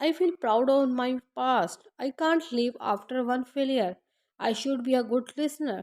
I feel proud of my past. I can't live after one failure. I should be a good listener.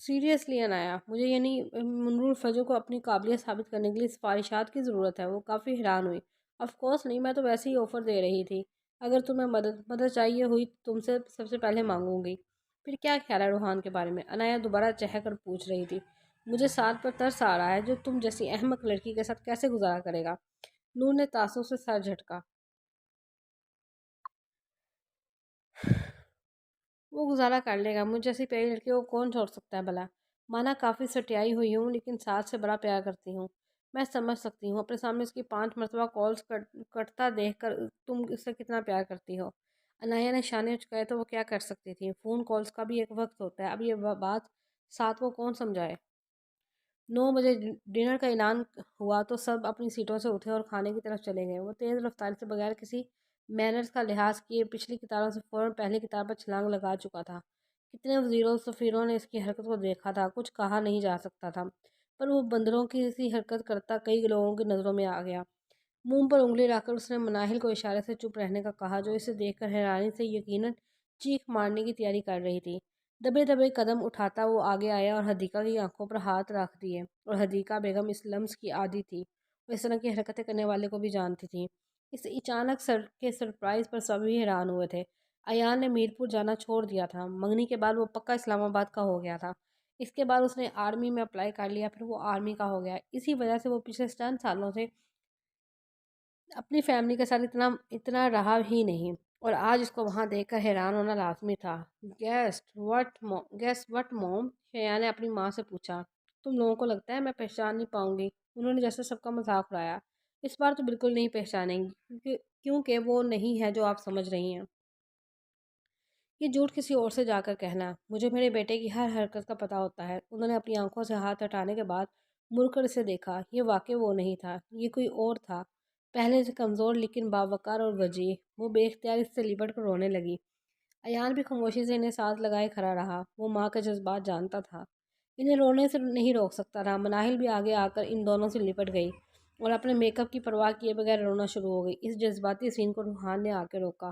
Seriously Anaya, مجھے یعنی منور فجر کو اپنی قابلیت ثابت کرنے کے لیے سفارشات کی ضرورت ہے؟ وہ کافی حیران ہوئی۔ آف کورس نہیں، میں تو ویسے ہی آفر دے رہی تھی۔ اگر تمہیں مدد چاہیے ہوئی تم سے سب سے پہلے مانگوں گی۔ پھر کیا خیال ہے روحان کے بارے میں؟ انایا دوبارہ چہک کر پوچھ رہی تھی۔ مجھے ساتھ پر ترس آ رہا ہے، جو تم جیسی احمق لڑکی کے ساتھ کیسے گزارا کرے گا؟ نور نے تاثر سے سر جھٹکا۔ وہ گزارا کر لے گا، مجھ جیسی پیاری لڑکی کو کون چھوڑ سکتا ہے بھلا؟ مانا کافی سٹیائی ہوئی ہوں لیکن ساتھ سے بڑا پیار کرتی ہوں۔ میں سمجھ سکتی ہوں، اپنے سامنے اس کی 5 مرتبہ کالز کٹتا دیکھ کر تم اس سے کتنا پیار کرتی ہو۔ انایا نے شانے چکائے تو وہ کیا کر سکتی تھی؟ فون کالز کا بھی ایک وقت ہوتا ہے، اب یہ بات ساتھ کو کون سمجھائے؟ 9 بجے ڈنر کا اعلان ہوا تو سب اپنی سیٹوں سے اٹھے اور کھانے کی طرف چلے گئے۔ وہ تیز رفتاری سے بغیر کسی مینرز کا لحاظ کیے پچھلی کتاروں سے فوراً پہلی کتار پر چھلانگ لگا چکا تھا۔ کتنے وزیروں سفیروں نے اس کی حرکت کو دیکھا تھا، کچھ کہا نہیں جا سکتا تھا، پر وہ بندروں کی سی حرکت کرتا کئی لوگوں کی نظروں میں آ گیا۔ منہ پر انگلی رکھ کر اس نے مناہل کو اشارے سے چپ رہنے کا کہا، جو اسے دیکھ کر حیرانی سے یقیناً چیخ مارنے کی تیاری کر رہی تھی۔ دبے دبے قدم اٹھاتا وہ آگے آیا اور حدیقہ کی آنکھوں پر ہاتھ رکھ دیے، اور حدیقہ بیگم اس لمس کی عادی تھی، وہ اس طرح کی حرکتیں کرنے والے کو بھی جانتی تھی۔ اس اچانک کے سرپرائز پر سبھی حیران ہوئے تھے۔ ایان نے میرپور جانا چھوڑ دیا تھا، منگنی کے بعد وہ پکا اسلام آباد کا ہو گیا تھا۔ اس کے بعد اس نے آرمی میں اپلائی کر لیا، پھر وہ آرمی کا ہو گیا۔ اسی وجہ سے وہ پچھلے چند سالوں سے اپنی فیملی کے ساتھ اتنا رہا ہی نہیں، اور آج اس کو وہاں دیکھ کر حیران ہونا لازمی تھا۔ گیس وٹ موم، شیا نے اپنی ماں سے پوچھا۔ تم لوگوں کو لگتا ہے میں پہچان نہیں پاؤں گی؟ انہوں نے جیسے سب کا مذاق اڑایا۔ اس بار تو بالکل نہیں پہچانیں گی، کیونکہ وہ نہیں ہے جو آپ سمجھ رہی ہیں۔ یہ جھوٹ کسی اور سے جا کر کہنا۔ مجھے میرے بیٹے کی ہر حرکت کا پتہ ہوتا ہے۔ انہوں نے اپنی آنکھوں سے ہاتھ ہٹانے کے بعد مڑ کر اسے دیکھا۔ یہ واقعی وہ نہیں تھا، یہ کوئی اور تھا، پہلے سے کمزور لیکن باوقار اور وجیح۔ وہ بے اختیار اس سے لپٹ کر رونے لگی۔ ایان بھی خاموشی سے انہیں ساتھ لگائے کھڑا رہا، وہ ماں کے جذبات جانتا تھا، انہیں رونے سے نہیں روک سکتا تھا۔ مناہل بھی آگے آ کر ان دونوں سے لپٹ گئی اور اپنے میک اپ کی پرواہ کیے بغیر رونا شروع ہو گئی۔ اس جذباتی سین کو روحان نے آ کے روکا۔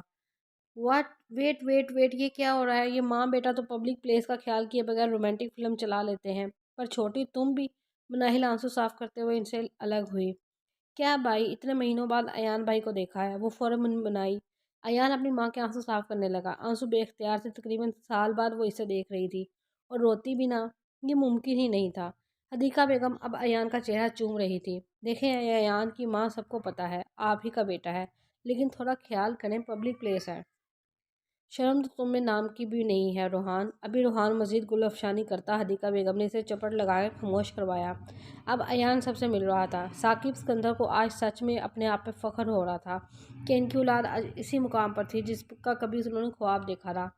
واٹ ویٹ یہ کیا ہو رہا ہے؟ یہ ماں بیٹا تو پبلک پلیس کا خیال کیے بغیر رومانٹک فلم چلا لیتے ہیں، پر چھوٹی تم بھی؟ مناہل آنسو صاف کرتے ہوئے ان سے الگ ہوئی۔ کیا بھائی، اتنے مہینوں بعد ایان بھائی کو دیکھا ہے؟ وہ فوراً بنائی۔ ایان اپنی ماں کے آنسو صاف کرنے لگا، آنسو بے اختیار سے۔ تقریباً سال بعد وہ اسے دیکھ رہی تھی اور روتی بھی نہ، یہ ممکن ہی نہیں تھا۔ حدیقہ بیگم اب ایان کا چہرہ چوم رہی تھی۔ دیکھیں ایان کی ماں، سب کو پتہ ہے آپ ہی کا بیٹا ہے، لیکن تھوڑا خیال کریں، پبلک پلیس ہے۔ شرم تو تم میں نام کی بھی نہیں ہے روحان۔ ابھی روحان مزید گل افشانی کرتا، حدیقہ بیگم نے اسے چپٹ لگا کر خاموش کروایا۔ اب ایان سب سے مل رہا تھا۔ ثاقب اسکندر کو آج سچ میں اپنے آپ پہ فخر ہو رہا تھا کہ ان کی اولاد آج اسی مقام پر تھی جس کا کبھی انہوں نے خواب دیکھا تھا۔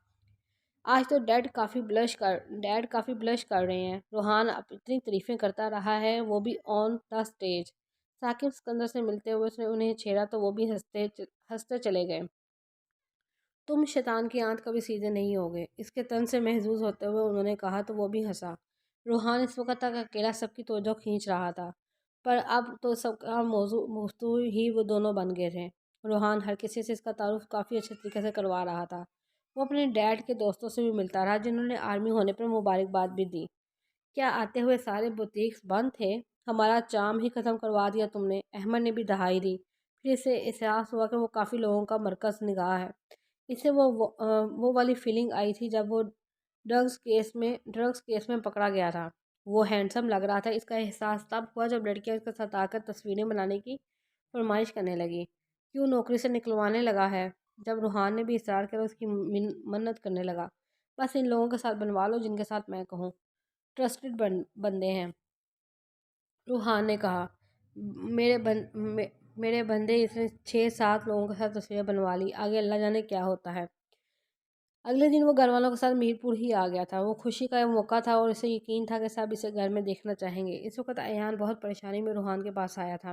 آج تو ڈیڈ کافی بلش کر رہے ہیں۔ روحان اب اتنی تعریفیں کرتا رہا ہے، وہ بھی آن دا سٹیج۔ ثاقب اسکندر سے ملتے ہوئے اس نے انہیں چھیڑا تو وہ بھی ہنستے چلے گئے۔ تم شیطان کی آنت کبھی سیدھے نہیں ہوگے، اس کے تن سے محظوظ ہوتے ہوئے انہوں نے کہا تو وہ بھی ہنسا۔ روحان اس وقت تک اکیلا سب کی توجہ کھینچ رہا تھا، پر اب تو سب کا موضوع گفتگو ہی وہ دونوں بن گئے تھے۔ روحان ہر کسی سے اس کا تعارف کافی اچھے طریقے سے کروا رہا تھا۔ وہ اپنے ڈیڈ کے دوستوں سے بھی ملتا رہا، جنہوں نے آرمی ہونے پر مبارکباد بھی دی۔ کیا آتے ہوئے سارے بوتیکس بند تھے؟ ہمارا چام ہی ختم کروا دیا تم نے، احمد نے بھی دہائی دی۔ پھر اسے احساس ہوا کہ وہ کافی لوگوں کا مرکز نگاہ ہے۔ اسے وہ والی فیلنگ آئی تھی جب وہ ڈرگز کیس میں پکڑا گیا تھا۔ وہ ہینڈسم لگ رہا تھا۔ اس کا احساس تب ہوا جب لڑکیاں اس کے ساتھ آ کر تصویریں بنانے کی فرمائش کرنے لگی۔ کیوں نوکری سے نکلوانے لگا ہے؟ جب روحان نے بھی اصرار کیا اس کی منت کرنے لگا۔ بس ان لوگوں کے ساتھ بنوا لو جن کے ساتھ میں کہوں، ٹرسٹڈ بندے ہیں، روحان نے کہا۔ میرے بندے، اس نے 6-7 لوگوں کے ساتھ تصویریں بنوا لی، آگے اللہ جانے کیا ہوتا ہے۔ اگلے دن وہ گھر والوں کے ساتھ میرپور ہی آ گیا تھا۔ وہ خوشی کا موقع تھا اور اسے یقین تھا کہ سب اسے گھر میں دیکھنا چاہیں گے۔ اس وقت ایان بہت پریشانی میں روحان کے پاس آیا تھا،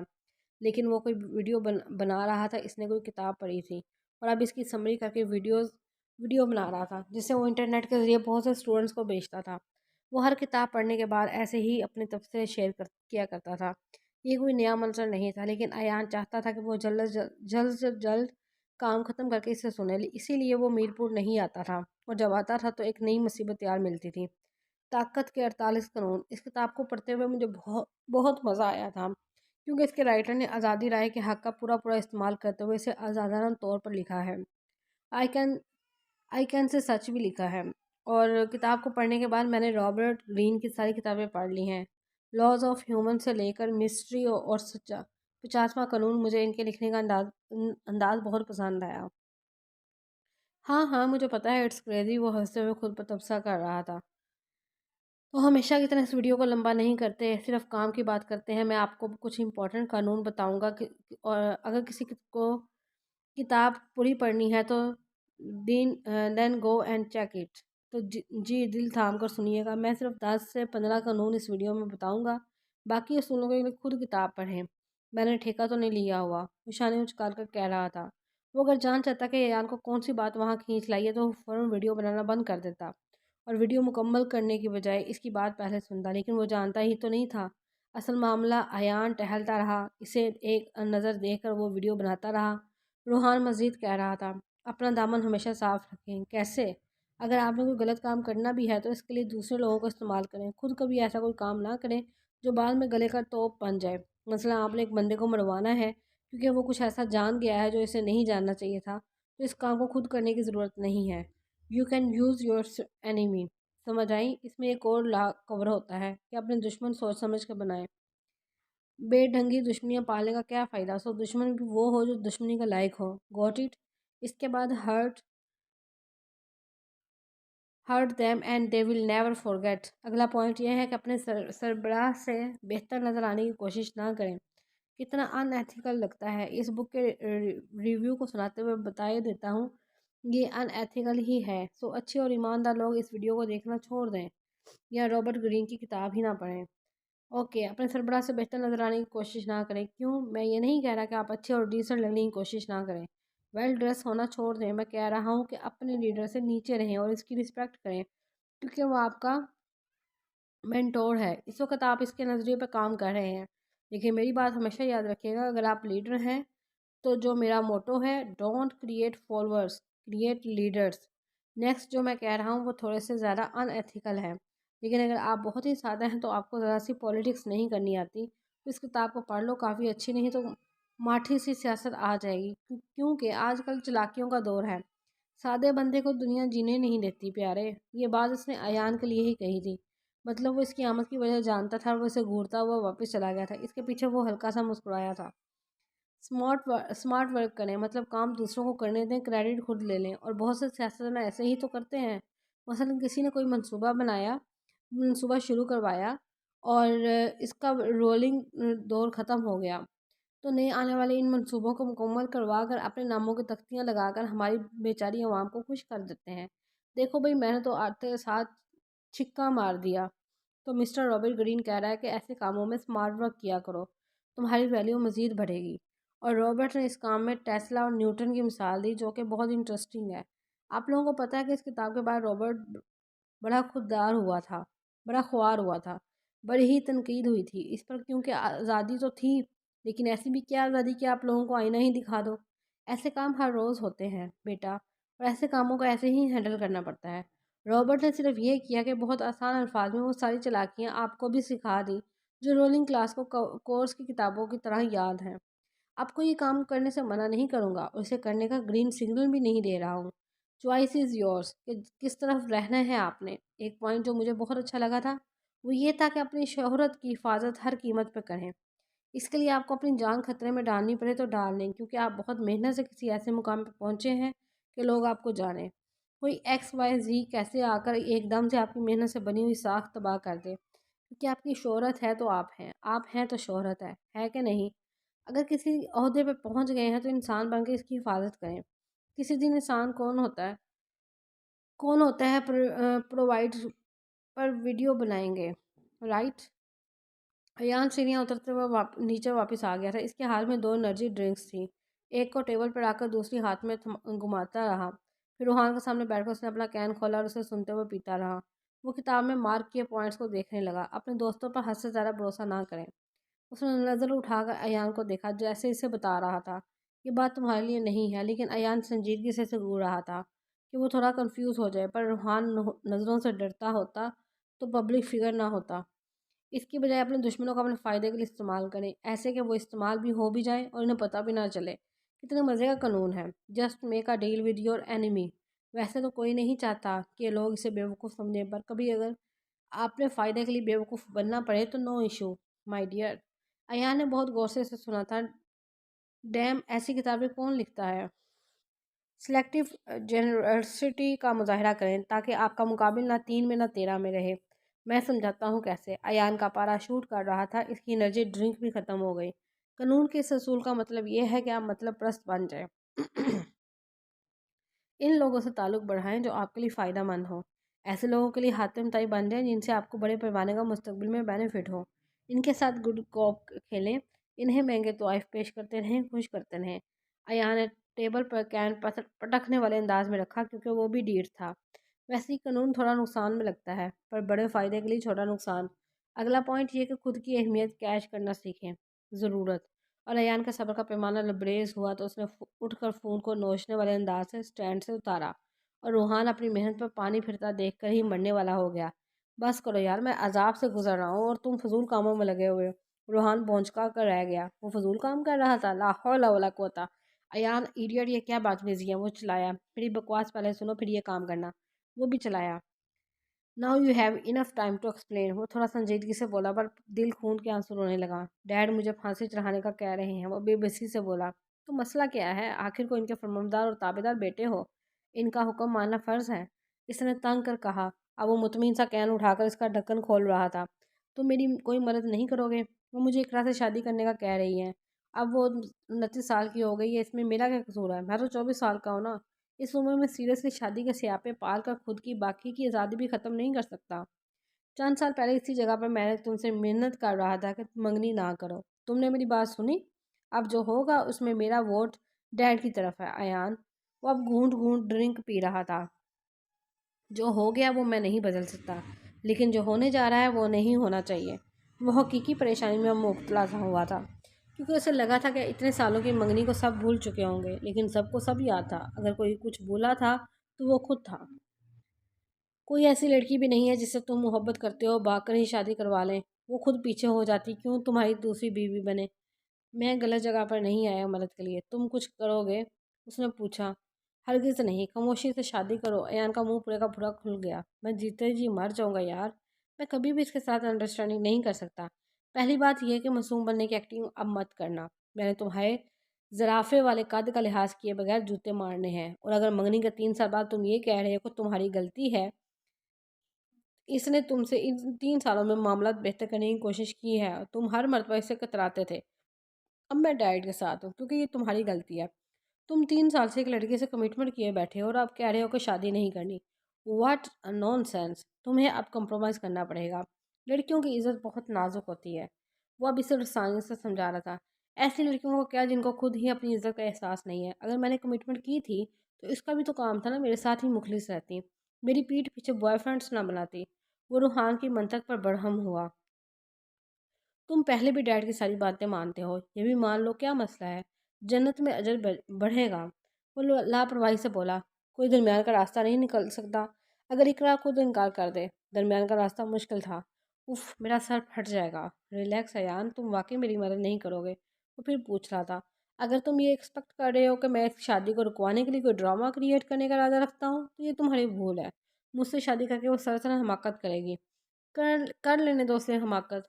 لیکن وہ کوئی ویڈیو بنا رہا تھا۔ اس نے کوئی کتاب پڑھی تھی اور اب اس کی سمری کر کے ویڈیو بنا رہا تھا، جسے وہ انٹرنیٹ کے ذریعے بہت سے اسٹوڈنٹس کو بیچتا تھا۔ وہ ہر کتاب پڑھنے کے بعد ایسے ہی اپنے تبصرے شیئر کیا کرتا تھا۔ یہ کوئی نیا منظر نہیں تھا، لیکن ایان چاہتا تھا کہ وہ جلد کام ختم کر کے اسے سنے، اسی لیے وہ میرپور نہیں آتا تھا، اور جب آتا تھا تو ایک نئی مصیبت تیار ملتی تھی۔ طاقت کے 48 قانون۔ اس کتاب کو پڑھتے ہوئے مجھے بہت بہت مزہ آیا تھا، کیونکہ اس کے رائٹر نے آزادی رائے کے حق کا پورا پورا استعمال کرتے ہوئے اسے آزادانہ طور پر لکھا ہے۔ I can I can say سچ بھی لکھا ہے۔ اور کتاب کو پڑھنے کے بعد میں نے رابرٹ گرین کی ساری کتابیں پڑھ لی ہیں، لاز آف ہیومن سے لے کر مسٹری اور سچا 50واں قانون۔ مجھے ان کے لکھنے کا انداز بہت پسند آیا۔ ہاں ہاں مجھے پتا ہے، اٹس کریزی، وہ ہنستے ہوئے خود پر تبصرہ کر رہا تھا۔ تو ہمیشہ کی طرح اس ویڈیو کو لمبا نہیں کرتے، صرف کام کی بات کرتے ہیں۔ میں آپ کو کچھ امپورٹنٹ قانون بتاؤں گا اور اگر کسی کو کتاب پوری پڑھنی ہے تو دین گو اینڈ چیک اٹ۔ تو جی دل تھام کر سنیے گا، میں صرف 10 سے 15 قانون اس ویڈیو میں بتاؤں گا، باقی اصولوں کے لیے خود کتاب پڑھیں۔ میں نے ٹھیکہ تو نہیں لیا ہوا، نشانے اچکال کر کہہ رہا تھا۔ وہ اگر جان چاہتا کہ ایان کو کون سی بات وہاں کھینچ لائی ہے تو فوراً ویڈیو بنانا بند کر دیتا اور ویڈیو مکمل کرنے کی بجائے اس کی بات پہلے سنتا، لیکن وہ جانتا ہی تو نہیں تھا۔ اصل معاملہ ایان ٹہلتا رہا، اسے ایک نظر دے کر وہ ویڈیو بناتا رہا۔ روحان مزید کہہ رہا تھا، اپنا دامن ہمیشہ صاف رکھیں۔ کیسے؟ اگر آپ نے کوئی غلط کام کرنا بھی ہے تو اس کے لیے دوسرے لوگوں کو استعمال کریں، خود کبھی ایسا کوئی کام نہ کریں جو بعد میں گلے کا توپ بن جائے۔ مثلا آپ نے ایک بندے کو مروانا ہے کیونکہ وہ کچھ ایسا جان گیا ہے جو اسے نہیں جاننا چاہیے تھا، تو اس کام کو خود کرنے کی ضرورت نہیں ہے۔ You can use your enemy۔ سمجھ آئی؟ اس میں ایک اور لا کور ہوتا ہے کہ اپنے دشمن سوچ سمجھ کے بنائیں۔ بے ڈھنگی دشمنیاں پالنے کا کیا فائدہ؟ سو دشمن بھی وہ ہو جو دشمنی کا لائق ہو۔ گوٹ اٹ؟ اس کے بعد hurt them and they will never forget۔ اگلا پوائنٹ یہ ہے کہ اپنے سربراہ سے بہتر نظر آنے کی کوشش نہ کریں۔ کتنا ان ایتھیکل لگتا ہے۔ اس بک کے ریویو کو سناتے ہوئے بتائے دیتا ہوں، یہ ان ایتھیکل ہی ہے۔ سو اچھے اور ایماندار لوگ اس ویڈیو کو دیکھنا چھوڑ دیں یا رابرٹ گرین کی کتاب ہی نہ پڑھیں۔ اوکے، اپنے سربراہ سے بہتر نظر آنے کی کوشش نہ کریں۔ کیوں؟ میں یہ نہیں کہہ رہا کہ آپ اچھے اور ڈیسنٹ لگنے کی کوشش نہ کریں، ویل ڈریس ہونا چھوڑ دیں۔ میں کہہ رہا ہوں کہ اپنے لیڈر سے نیچے رہیں اور اس کی رسپیکٹ کریں، کیونکہ وہ آپ کا مینٹور ہے۔ اس وقت آپ اس کے نظریے پہ کام کر رہے ہیں۔ لیکن میری بات ہمیشہ یاد رکھیے گا، اگر آپ لیڈر ہیں تو جو میرا موٹو ہے، don't create followers, create leaders. Next جو میں کہہ رہا ہوں وہ تھوڑے سے زیادہ ان ایتھیکل ہے، لیکن اگر آپ بہت ہی سادہ ہیں تو آپ کو ذرا سی پولیٹکس نہیں کرنی آتی تو اس کتاب کو پڑھ لو، کافی اچھی نہیں تو ماٹھی سی سیاست آ جائے گی، کیونکہ آج کل چلاکیوں کا دور ہے۔ سادے بندے کو دنیا جینے نہیں دیتی پیارے۔ یہ بات اس نے ایان کے لیے ہی کہی تھی، مطلب وہ اس کی آمد کی وجہ جانتا تھا اور وہ اسے گھورتا ہوا واپس چلا گیا تھا۔ اس کے پیچھے وہ ہلکا سا مسکرایا تھا۔ سمارٹ ورک کریں، مطلب کام دوسروں کو کرنے دیں، کریڈٹ خود لے لیں، اور بہت سے سیاستدان ایسے ہی تو کرتے ہیں۔ مثلا کسی نے کوئی منصوبہ شروع کروایا اور اس کا رولنگ دور ختم ہو گیا تو نئے آنے والے ان منصوبوں کو مکمل کروا کر اپنے ناموں کی تختیاں لگا کر ہماری بیچاری عوام کو خوش کر دیتے ہیں۔ دیکھو بھائی، میں نے تو آتے ساتھ چھکا مار دیا۔ تو مسٹر رابرٹ گرین کہہ رہا ہے کہ ایسے کاموں میں سمارٹ ورک کیا کرو، تمہاری ویلیو مزید بڑھے گی۔ اور رابرٹ نے اس کام میں ٹیسلا اور نیوٹن کی مثال دی، جو کہ بہت انٹرسٹنگ ہے۔ آپ لوگوں کو پتہ ہے کہ اس کتاب کے بعد رابرٹ بڑا خوددار ہوا تھا، بڑا خوار ہوا تھا، بڑی ہی تنقید ہوئی تھی اس پر، کیونکہ آزادی تو تھی لیکن ایسی بھی کیا آزادی کہ آپ لوگوں کو آئینہ ہی دکھا دو۔ ایسے کام ہر روز ہوتے ہیں بیٹا، اور ایسے کاموں کو ایسے ہی ہینڈل کرنا پڑتا ہے۔ رابرٹ نے صرف یہ کیا کہ بہت آسان الفاظ میں وہ ساری چالاکیاں آپ کو بھی سکھا دی جو رولنگ کلاس کو کورس کی کتابوں کی طرح یاد ہیں۔ آپ کو یہ کام کرنے سے منع نہیں کروں گا اور اسے کرنے کا گرین سگنل بھی نہیں دے رہا ہوں۔ چوائس از یورس کہ کس طرف رہنا ہے آپ نے۔ ایک پوائنٹ جو مجھے بہت اچھا لگا تھا وہ یہ تھا کہ اپنی شہرت کی حفاظت ہر قیمت پہ کریں۔ اس کے لیے آپ کو اپنی جان خطرے میں ڈالنی پڑے تو ڈال لیں، کیونکہ آپ بہت محنت سے کسی ایسے مقام پہ پہنچے ہیں کہ لوگ آپ کو جانیں۔ کوئی ایکس وائی زی کیسے آ کر ایک دم سے آپ کی محنت سے بنی ہوئی ساکھ تباہ کر دے، کیونکہ آپ کی شہرت ہے تو آپ ہیں تو شہرت ہے کہ نہیں؟ اگر کسی عہدے پہ پہنچ گئے ہیں تو انسان بن کے اس کی حفاظت کریں۔ کسی دن انسان کون ہوتا ہے پرووائڈ پر ویڈیو بنائیں گے، رائٹ؟ ایان سیڑھیاں اترتے ہوئے نیچے واپس آ گیا تھا۔ اس کے ہاتھ میں 2 انرجی ڈرنکس تھیں، ایک کو ٹیبل پر رکھ کر دوسری ہاتھ میں گھماتا رہا۔ پھر روحان کے سامنے بیٹھ کر اس نے اپنا کین کھولا اور اسے سنتے ہوئے پیتا رہا۔ وہ کتاب میں مارک کیے پوائنٹس کو دیکھنے لگا۔ اپنے دوستوں پر حد سے زیادہ بھروسہ نہ کریں۔ اس نے نظر اٹھا کر ایان کو دیکھا، جیسے اسے بتا رہا تھا یہ بات تمہارے لیے نہیں ہے، لیکن ایان سنجیدگی سے اسے گھور رہا تھا کہ وہ تھوڑا کنفیوز ہو جائے، پر روحان نظروں سے ڈرتا ہوتا تو پبلک فگر نہ ہوتا۔ اس کی بجائے اپنے دشمنوں کو اپنے فائدے کے لیے استعمال کریں، ایسے کہ وہ استعمال بھی ہو بھی جائیں اور انہیں پتہ بھی نہ چلے۔ کتنے مزے کا قانون ہے، just make a deal with your enemy. ویسے تو کوئی نہیں چاہتا کہ لوگ اسے بیوقوف سمجھیں، پر کبھی اگر اپنے فائدے کے لیے بیوقوف بننا پڑے تو no issue my dear. Ayaan نے بہت غور سے اسے سنا تھا۔ ڈیم، ایسی کتابیں کون لکھتا ہے؟ سلیکٹیو جنرسٹی کا مظاہرہ کریں تاکہ آپ کا مقابل نہ 3 میں نہ 13 میں رہے۔ میں سمجھاتا ہوں کیسے۔ ایان کا پارا شوٹ کر رہا تھا، اس کی انرجی ڈرنک بھی ختم ہو گئی۔ قانون کے اس اصول کا مطلب یہ ہے کہ آپ مطلب پرست بن جائیں۔ ان لوگوں سے تعلق بڑھائیں جو آپ کے لیے فائدہ مند ہوں۔ ایسے لوگوں کے لیے حاتم طائی بن جائیں جن سے آپ کو بڑے پیمانے کا مستقبل میں بینیفٹ ہو۔ ان کے ساتھ گڈ کوپ کھیلیں، انہیں مہنگے تحائف پیش کرتے رہیں، خوش کرتے رہیں۔ ایان نے ٹیبل پر کین پٹکنے والے انداز میں رکھا کیونکہ وہ بھی ڈیٹ تھا۔ ویسے ہی قانون تھوڑا نقصان میں لگتا ہے، پر بڑے فائدے کے لیے چھوٹا نقصان۔ اگلا پوائنٹ یہ کہ خود کی اہمیت کیچ کرنا سیکھیں۔ ضرورت۔ اور ایان کا صبر کا پیمانہ لبریز ہوا تو اس نے اٹھ کر فون کو نوچنے والے انداز سے سٹینڈ سے اتارا، اور روحان اپنی محنت پر پانی پھرتا دیکھ کر ہی مرنے والا ہو گیا۔ بس کرو یار، میں عذاب سے گزر رہا ہوں اور تم فضول کاموں میں لگے ہوئے ہو۔ روحان بونچکا کر رہ گیا۔ وہ فضول کام کر رہا تھا؟ لا حول ولا قوت۔ ایان ایڈیٹ، یہ کیا بدتمیزی ہے؟ وہ چلایا۔ میری بکواس پہلے سنو پھر یہ کام کرنا۔ وہ بھی چلایا۔ Now you have enough time to explain۔ وہ تھوڑا سنجیدگی سے بولا، پر دل خون کے آنسو رونے لگا۔ ڈیڈ مجھے پھانسی چڑھانے کا کہہ رہے ہیں۔ وہ بے بسی سے بولا۔ تو مسئلہ کیا ہے؟ آخر کو ان کے فرمانبردار اور تابعدار بیٹے ہو، ان کا حکم ماننا فرض ہے۔ اس نے تنگ کر کہا۔ اب وہ مطمئن سا کین اٹھا کر اس کا ڈھکن کھول رہا تھا۔ تم میری کوئی مدد نہیں کرو گے؟ وہ مجھے اقرا سے شادی کرنے کا کہہ رہی ہیں۔ اب وہ 29 سال کی ہو گئی ہے، اس میں میرا کیا قصور ہے؟ میں تو 24 سال کا ہوں نا۔ اس عمر میں سیریسلی شادی کے سیاپے پال کر خود کی باقی کی آزادی بھی ختم نہیں کر سکتا۔ چند سال پہلے اسی جگہ پر میں نے تم سے منت کر رہا تھا کہ منگنی نہ کرو، تم نے میری بات سنی؟ اب جو ہوگا اس میں میرا ووٹ ڈیڈ کی طرف ہے۔ ایان، وہ اب گھونٹ گھونٹ ڈرنک پی رہا تھا۔ جو ہو گیا وہ میں نہیں بدل سکتا، لیکن جو ہونے جا رہا ہے وہ نہیں ہونا چاہیے۔ وہ حقیقی پریشانی میں مبتلا ہوا تھا، کیونکہ اسے لگا تھا کہ اتنے سالوں کی منگنی کو سب بھول چکے ہوں گے، لیکن سب کو سب یاد تھا۔ اگر کوئی کچھ بھولا تھا تو وہ خود تھا۔ کوئی ایسی لڑکی بھی نہیں ہے جس سے تم محبت کرتے ہو بھاگ کر ہی شادی کروا لیں، وہ خود پیچھے ہو جاتی، کیوں تمہاری دوسری بیوی بنے۔ میں غلط جگہ پر نہیں آیا مدد کے لیے، تم کچھ کرو گے؟ اس نے پوچھا۔ ہرگز نہیں، خاموشی سے شادی کرو۔ ایان کا منہ پورے کا پورا کھل گیا۔ میں جیتے جی مر جاؤں گا یار، میں کبھی بھی اس کے ساتھ انڈرسٹینڈنگ نہیں کر سکتا۔ پہلی بات یہ کہ معصوم بننے کی ایکٹنگ اب مت کرنا۔ میں نے تمہارے زرافے والے قد کا لحاظ کیے بغیر جوتے مارنے ہیں، اور اگر منگنی کے 3 سال بعد تم یہ کہہ رہے ہو کہ تمہاری غلطی ہے، اس نے تم سے ان 3 سالوں میں معاملات بہتر کرنے کی کوشش کی ہے، تم ہر مرتبہ اسے کتراتے تھے۔ اب میں ڈیڈ کے ساتھ ہوں کیونکہ یہ تمہاری غلطی ہے۔ تم 3 سال سے ایک لڑکی سے کمٹمنٹ کیے بیٹھے ہو اور اب کہہ رہے ہو کہ شادی نہیں کرنی۔ What nonsense. تمہیں اب کمپرومائز کرنا پڑے گا۔ لڑکیوں کی عزت بہت نازک ہوتی ہے۔ وہ اب اسے رسانی سے سمجھا رہا تھا۔ ایسی لڑکیوں کو کیا جن کو خود ہی اپنی عزت کا احساس نہیں ہے۔ اگر میں نے کمٹمنٹ کی تھی تو اس کا بھی تو کام تھا نا، میرے ساتھ ہی مخلص رہتی، میری پیٹھ پیچھے بوائے فرینڈس نہ بناتی۔ وہ روحان کی منطق پر برہم ہوا۔ تم پہلے بھی ڈیڈ کی ساری باتیں مانتے ہو، یہ بھی مان لو، کیا مسئلہ ہے؟ جنت میں اجر بڑھے گا۔ وہ لاپرواہی سے بولا۔ کوئی درمیان کا راستہ نہیں نکل سکتا؟ اگر اقرا خود انکار کر دے؟ درمیان کا راستہ مشکل تھا۔ اف، میرا سر پھٹ جائے گا۔ ریلیکس ایان، تم واقعی میری مدد نہیں کرو گے؟ وہ پھر پوچھ رہا تھا۔ اگر تم یہ ایکسپیکٹ کر رہے ہو کہ میں اس شادی کو رکوانے کے لیے کوئی ڈرامہ کریٹ کرنے کا ارادہ رکھتا ہوں تو یہ تمہاری بھول ہے۔ مجھ سے شادی کر کے وہ سراسر حماقت کرے گی۔ کر لینے دو اسے حماقت۔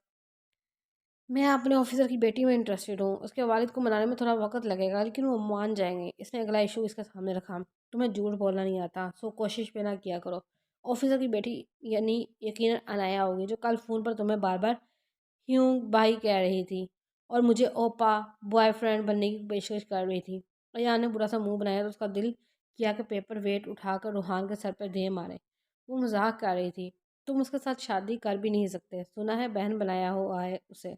میں اپنے آفیسر کی بیٹی میں انٹرسٹڈ ہوں، اس کے والد کو منانے میں تھوڑا وقت لگے گا لیکن وہ مان جائیں گے۔ اس نے اگلا ایشو اس کے سامنے رکھا۔ تمہیں جھوٹ بولنا نہیں آتا، سو کوشش پہ نہ کیا کرو۔ آفیسر کی بیٹی یعنی یقیناً انایا ہوگی، جو کل فون پر تمہیں بار بار ہیوں بھائی کہہ رہی تھی اور مجھے اوپا بوائے فرینڈ بننے کی پیشکش کر رہی تھی۔ ایان نے برا سا منہ بنایا تو اس کا دل کیا کہ پیپر ویٹ اٹھا کر روحان کے سر پہ دے مارے۔ وہ مذاق کر رہی تھی۔ تم اس کے ساتھ شادی کر بھی نہیں سکتے، سنا ہے بہن بنایا ہوا ہے اسے۔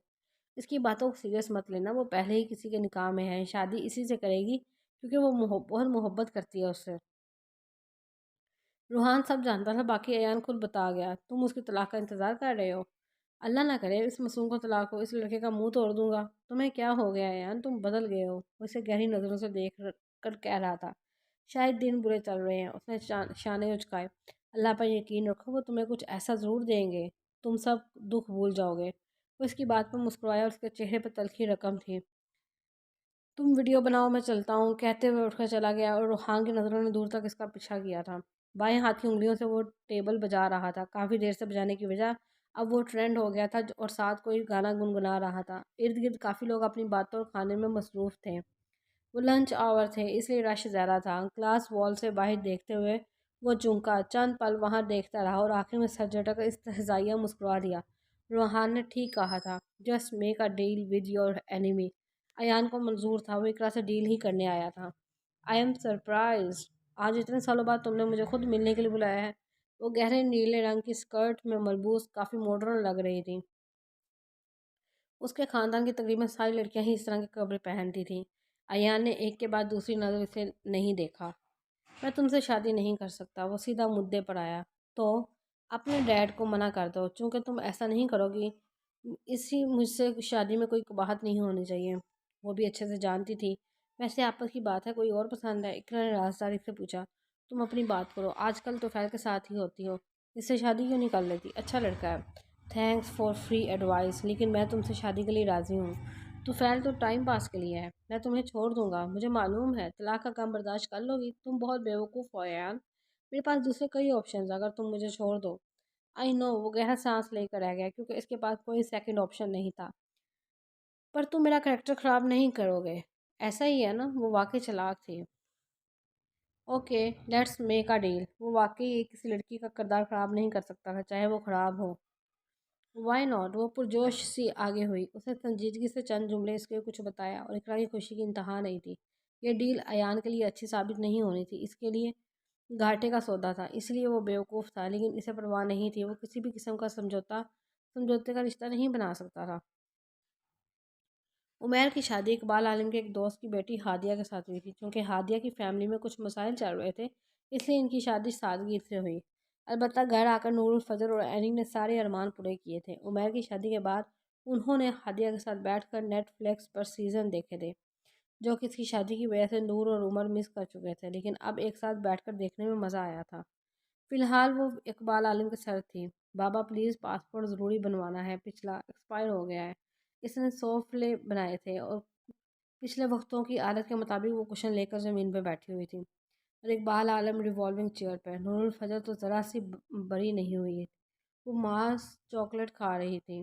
اس کی باتوں کو سیریس مت لینا، وہ پہلے ہی کسی کے نکاح میں ہے، شادی اسی سے کرے گی کیونکہ وہ بہت محبت کرتی ہے اس سے۔ روحان سب جانتا تھا، باقی ایان خود بتا گیا۔ تم اس کی طلاق کا انتظار کر رہے ہو؟ اللہ نہ کرے اس معصوم کو طلاق ہو، اس لڑکے کا منہ توڑ دوں گا۔ تمہیں کیا ہو گیا ایان؟ تم بدل گئے ہو۔ وہ اسے گہری نظروں سے دیکھ کر کہہ رہا تھا۔ شاید دن برے چل رہے ہیں۔ اس نے شانے اچکائے۔ اللہ پر یقین رکھو، وہ تمہیں کچھ ایسا ضرور دیں گے، تم سب دکھ بھول جاؤ گے۔ وہ اس کی بات پر مسکرایا اور اس کے چہرے پر تلخی رقم تھی۔ تم ویڈیو بناؤ، میں چلتا ہوں، کہتے ہوئے اٹھ کر چلا گیا اور روحان کی نظروں نے دور تک اس کا پیچھا کیا تھا۔ بائیں ہاتھ کی انگلیوں سے وہ ٹیبل بجا رہا تھا، کافی دیر سے بجانے کی وجہ اب وہ ٹرینڈ ہو گیا تھا اور ساتھ کوئی گانا گنگنا رہا تھا۔ ارد گرد کافی لوگ اپنی باتوں اور کھانے میں مصروف تھے۔ وہ لنچ آور تھے، اس لیے رش زیادہ تھا۔ کلاس وال سے باہر دیکھتے ہوئے وہ چونکا، چند پل وہاں دیکھتا رہا اور آخر میں سر جھٹک کر استہزائیہ مسکرا دیا۔ روحان نے ٹھیک کہا تھا، just make a deal with your enemy. Ayaan کو منظور تھا، وہ اقرا سے ڈیل ہی کرنے آیا تھا۔ آئی ایم سرپرائزڈ، آج اتنے سالوں بعد تم نے مجھے خود ملنے کے لیے بلایا ہے۔ وہ گہرے نیلے رنگ کی اسکرٹ میں ملبوس کافی ماڈرن لگ رہی تھی۔ اس کے خاندان کی تقریباً ساری لڑکیاں ہی اس طرح کے کپڑے پہنتی تھیں۔ ایان نے ایک کے بعد دوسری نظر اسے نہیں دیکھا۔ میں تم سے شادی نہیں کر سکتا، وہ سیدھا مدعے پر آیا۔ تو اپنے ڈیڈ کو منع کر دو، چونکہ تم ایسا نہیں کرو گی، اسی مجھ سے شادی میں کوئی قباحت نہیں ہونی چاہیے۔ وہ بھی اچھے سے جانتی تھی۔ ویسے آپس کی بات ہے، کوئی اور پسند ہے؟ اقرا نے رازداری سے پوچھا۔ تم اپنی بات کرو، آج کل تو فیل کے ساتھ ہی ہوتی ہو، اس سے شادی کیوں نہیں کر لیتی؟ اچھا لڑکا ہے۔ تھینکس فار فری ایڈوائس، لیکن میں تم سے شادی کے لیے راضی ہوں۔ تو فیل تو ٹائم پاس کے لیے ہے، میں تمہیں چھوڑ دوں گا، مجھے معلوم ہے طلاق کا کام برداشت کر لو گی، تم بہت بیوقوف ہو یار، میرے پاس دوسرے کئی آپشنز، اگر تم مجھے چھوڑ دو۔ آئی نو، وہ گہرا سانس لے کر رہ گیا کیونکہ اس کے پاس کوئی سیکنڈ آپشن نہیں تھا۔ پر تم میرا کریکٹر خراب نہیں کرو گے، ایسا ہی ہے نا؟ وہ واقعی چلاک تھی۔ Okay let's make a deal. وہ واقعی کسی لڑکی کا کردار خراب نہیں کر سکتا تھا، چاہے وہ خراب ہو۔ Y not? وہ پرجوش سی آگے ہوئی، اس نے سنجیدگی سے چند جملے اس کے کچھ بتایا اور اقرا کی خوشی کی انتہا نہیں تھی۔ یہ ڈیل ایان کے لیے اچھی ثابت نہیں ہونی تھی، اس کے لیے گھاٹے کا سودا تھا، اس لیے وہ بیوقوف تھا، لیکن اسے پرواہ نہیں تھی۔ وہ کسی بھی قسم کا سمجھوتے کا رشتہ نہیں بنا سکتا تھا۔ عمیر کی شادی اقبال عالم کے ایک دوست کی بیٹی ہادیہ کے ساتھ ہوئی تھی۔ چونکہ ہادیہ کی فیملی میں کچھ مسائل چل رہے تھے، اس لیے ان کی شادی سادگی سے ہوئی۔ البتہ گھر آ کر نور الفضل اور اینی نے سارے ارمان پورے کیے تھے۔ عمیر کی شادی کے بعد انہوں نے ہادیہ کے ساتھ بیٹھ کر نیٹ فلیکس پر سیزن دیکھے تھے، جو کہ اس کی شادی کی وجہ سے نور اور عمر مس کر چکے تھے، لیکن اب ایک ساتھ بیٹھ کر دیکھنے میں مزہ آیا تھا۔ فی الحال وہ اقبال عالم کے سر تھی۔ بابا پلیز پاسپورٹ ضروری بنوانا ہے، پچھلا ایکسپائر ہو گیا ہے۔ اس نے سوفلے بنائے تھے اور پچھلے وقتوں کی عادت کے مطابق وہ کشن لے کر زمین پہ بیٹھی ہوئی تھی اور اقبال عالم ریوالونگ چیئر پہ۔ نور الفجر تو ذرا سی بری نہیں ہوئی، وہ ماس چاکلیٹ کھا رہی تھی۔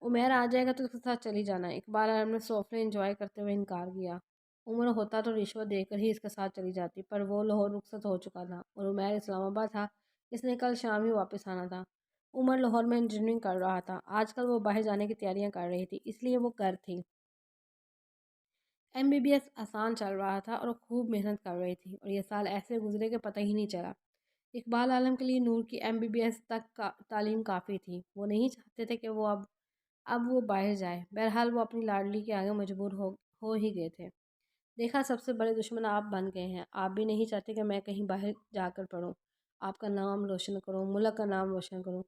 عمیر آ جائے گا تو اس کے ساتھ چلی جانا۔ اقبال عالم نے سوفلے انجوائے کرتے ہوئے انکار کیا۔ عمر ہوتا تو رشوت دے کر ہی اس کے ساتھ چلی جاتی، پر وہ لاہور رخصت ہو چکا تھا اور عمیر اسلام آباد تھا، اس نے کل شام ہی واپس آنا تھا۔ عمر لاہور میں انجینئرنگ کر رہا تھا، آج کل وہ باہر جانے کی تیاریاں کر رہی تھی، اس لیے وہ گھر تھی۔ MBBS آسان چل رہا تھا اور خوب محنت کر رہی تھی، اور یہ سال ایسے گزرے کہ پتہ ہی نہیں چلا۔ اقبال عالم کے لیے نور کی MBBS تک تعلیم کافی تھی، وہ نہیں چاہتے تھے کہ وہ اب وہ باہر جائے۔ بہرحال وہ اپنی لاڈلی کے آگے مجبور ہو ہی گئے تھے۔ دیکھا، سب سے بڑے دشمن آپ بن گئے ہیں، آپ بھی نہیں چاہتے کہ میں کہیں باہر جا کر پڑھوں، آپ کا نام روشن کروں، ملک کا نام روشن کروں،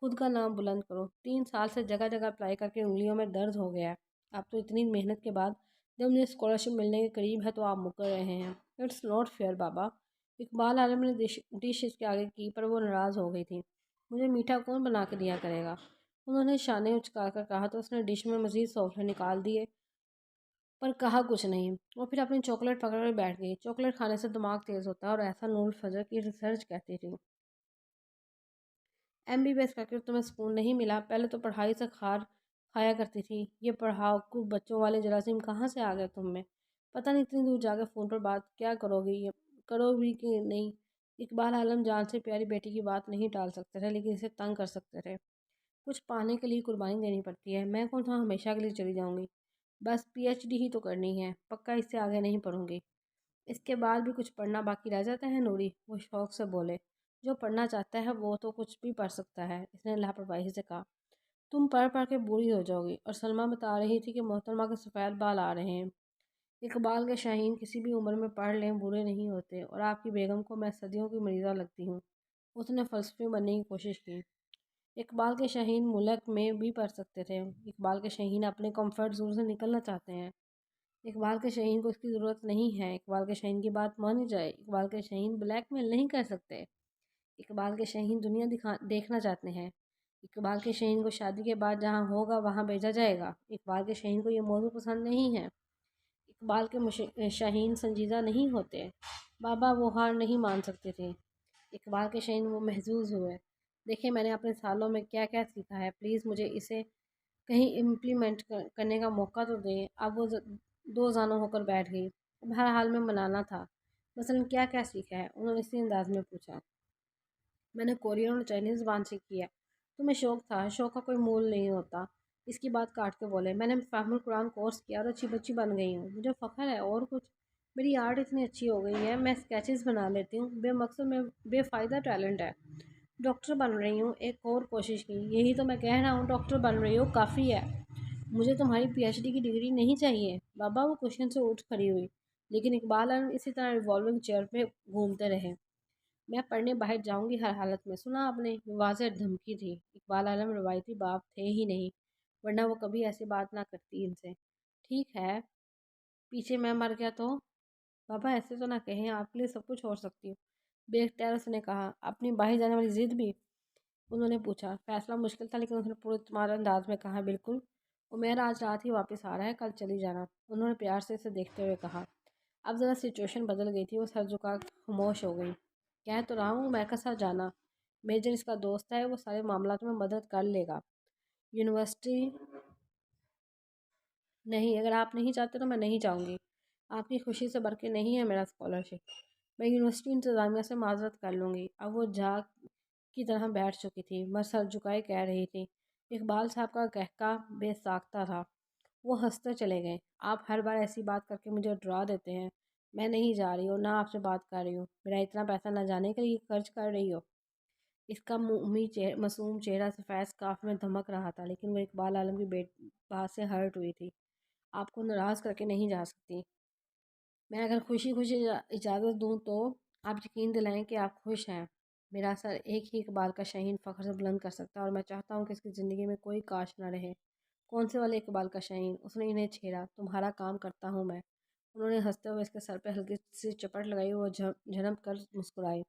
خود کا نام بلند کروں۔ 3 سال سے جگہ جگہ اپلائی کر کے انگلیوں میں درد ہو گیا ہے، آپ تو اتنی محنت کے بعد جب مجھے اسکالرشپ ملنے کے قریب ہے تو آپ مکر رہے ہیں۔ اٹس ناٹ فیئر بابا۔ اقبال عالم نے ڈش اس کے آگے کی، پر وہ ناراض ہو گئی تھی۔ مجھے میٹھا کون بنا کے دیا کرے گا؟ انہوں نے شانے اچکا کر کہا تو اس نے ڈش میں مزید سوفلے نکال دیے، پر کہا کچھ نہیں۔ وہ پھر اپنی چاکلیٹ پکڑ کر بیٹھ گئی۔ چاکلیٹ کھانے سے دماغ تیز ہوتا ہے اور ایسا نور الفجر کی ریسرچ کہتی تھی۔ MBBS کر کے تمہیں سکون نہیں ملا؟ پہلے تو پڑھائی سے کھایا کرتی تھی، یہ پڑھاکو بچوں والے جراثیم کہاں سے آ گئے تم میں؟ پتہ نہیں اتنی دور جا کے فون پر بات کیا کرو گی، یہ کرو بھی کہ نہیں؟ اقبال عالم جان سے پیاری بیٹی کی بات نہیں ٹال سکتے تھے، لیکن اسے تنگ کر سکتے تھے۔ کچھ پانے کے لیے قربانی دینی پڑتی ہے، میں کون سا ہمیشہ کے لیے چلی جاؤں گی؟ بس PhD ہی تو کرنی ہے، پکا اس سے آگے نہیں پڑھوں گی۔ اس کے بعد بھی کچھ پڑھنا باقی رہ جاتا ہے نوری؟ وہ شوق سے بولے۔ جو پڑھنا چاہتا ہے وہ تو کچھ بھی پڑھ سکتا ہے، اس نے لاپرواہی سے کہا۔ تم پڑھ پڑھ کے بوڑھی ہو جاؤ گی، اور سلمہ بتا رہی تھی کہ محترمہ کے سفید بال آ رہے ہیں۔ اقبال کے شاہین کسی بھی عمر میں پڑھ لیں برے نہیں ہوتے، اور آپ کی بیگم کو میں صدیوں کی مریضہ لگتی ہوں۔ اس نے فلسفی بننے کی کوشش کی۔ اقبال کے شاہین ملک میں بھی پڑھ سکتے تھے، اقبال کے شاہین اپنے کمفرٹ زون سے نکلنا چاہتے ہیں۔ اقبال کے شاہین کو اس کی ضرورت نہیں ہے، اقبال کے شاہین کی بات مانی جائے، اقبال کے شاہین بلیک میل نہیں کر سکتے۔ اقبال کے شاہین دنیا دیکھنا چاہتے ہیں۔ اقبال کے شاہین کو شادی کے بعد جہاں ہوگا وہاں بھیجا جائے گا۔ اقبال کے شاہین کو یہ موضوع پسند نہیں ہے۔ اقبال کے شاہین سنجیدہ نہیں ہوتے۔ بابا وہ ہار نہیں مان سکتے تھے۔ اقبال کے شاہین وہ محظوظ ہوئے۔ دیکھیں میں نے اپنے سالوں میں کیا کیا سیکھا ہے، پلیز مجھے اسے کہیں امپلیمنٹ کرنے کا موقع تو دیں۔ اب وہ دو زانوں ہو کر بیٹھ گئی۔ اب ہر حال میں منانا تھا۔ مثلاً کیا کیا سیکھا ہے؟ انہوں نے اسی انداز میں پوچھا۔ میں نے کورین اور چائنیز زبان سیکھی ہے۔ تمہیں شوق تھا، شوق کا کوئی مول نہیں ہوتا۔ اس کی بات کاٹ کے بولے، میں نے فہم القرآن کورس کیا اور اچھی بچی بن گئی ہوں، مجھے فخر ہے۔ اور کچھ؟ میری آرٹ اتنی اچھی ہو گئی ہے، میں اسکیچز بنا لیتی ہوں، بے مقصد میں بے فائدہ ٹیلنٹ ہے۔ ڈاکٹر بن رہی ہوں، ایک اور کوشش کی۔ یہی تو میں کہہ رہا ہوں، ڈاکٹر بن رہی ہو کافی ہے، مجھے تمہاری پی ایچ ڈی کی ڈگری نہیں چاہیے۔ بابا وہ کوشچن سے اٹھ کھڑی ہوئی، لیکن اقبال اسی طرح ریوالونگ چیئر پہ گھومتے رہے۔ میں پڑھنے باہر جاؤں گی ہر حالت میں۔ سنا آپ نے؟ واضح دھمکی تھی۔ اقبال عالم روایتی باپ تھے ہی نہیں، ورنہ وہ کبھی ایسی بات نہ کرتی ان سے۔ ٹھیک ہے، پیچھے میں مر گیا تو؟ بابا ایسے تو نہ کہیں، آپ کے لیے سب کچھ چھوڑ سکتی ہوں۔ بے اختیار اس نے کہا، اپنی باہر جانے والی ضد بھی؟ انہوں نے پوچھا۔ فیصلہ مشکل تھا لیکن اس نے پورے اعتماد انداز میں کہا، بالکل۔ عمیر آج رات ہی واپس آ رہا ہے، کل چلی جانا، انہوں نے پیار سے اسے دیکھتے ہوئے کہا۔ اب ذرا سچویشن بدل گئی تھی، وہ سر جھکا خاموش ہو گئی۔ کہہ تو رہا ہوں عمیر کے ساتھ جانا، میجر اس کا دوست ہے، وہ سارے معاملات میں مدد کر لے گا۔ یونیورسٹی نہیں، اگر آپ نہیں چاہتے تو میں نہیں جاؤں گی۔ آپ کی خوشی سے بڑھ کے نہیں ہے میرا اسکالرشپ۔ میں یونیورسٹی انتظامیہ سے معذرت کر لوں گی۔ اب وہ جھاگ کی طرح بیٹھ چکی تھی، مگر سر جھکائے کہہ رہی تھی۔ اقبال صاحب کا قہقہ بے ساختہ تھا۔ وہ ہنستے چلے گئے۔ آپ ہر بار ایسی بات کر کے مجھے ڈرا دیتے ہیں۔ میں نہیں جا رہی ہوں، نہ آپ سے بات کر رہی ہوں۔ میرا اتنا پیسہ نہ جانے کے لیے خرچ کر رہی ہو؟ اس کا معصوم چہرہ سفید اسکارف میں دھمک رہا تھا، لیکن وہ اقبال عالم کی بات سے ہرٹ ہوئی تھی۔ آپ کو ناراض کر کے نہیں جا سکتی۔ میں اگر خوشی خوشی اجازت دوں تو آپ یقین دلائیں کہ آپ خوش ہیں۔ میرا سر ایک ہی اقبال کا شاہین فخر سے بلند کر سکتا ہے، اور میں چاہتا ہوں کہ اس کی زندگی میں کوئی کاش نہ رہے۔ کون سے والے اقبال کا شاہین؟ اس نے انہیں چھیڑا۔ تمہارا کام کرتا ہوں میں۔ انہوں نے ہنستے ہوئے اس کے سر پہ ہلکی سی چپٹ لگائی، وہ جھنپ کر مسکرائی۔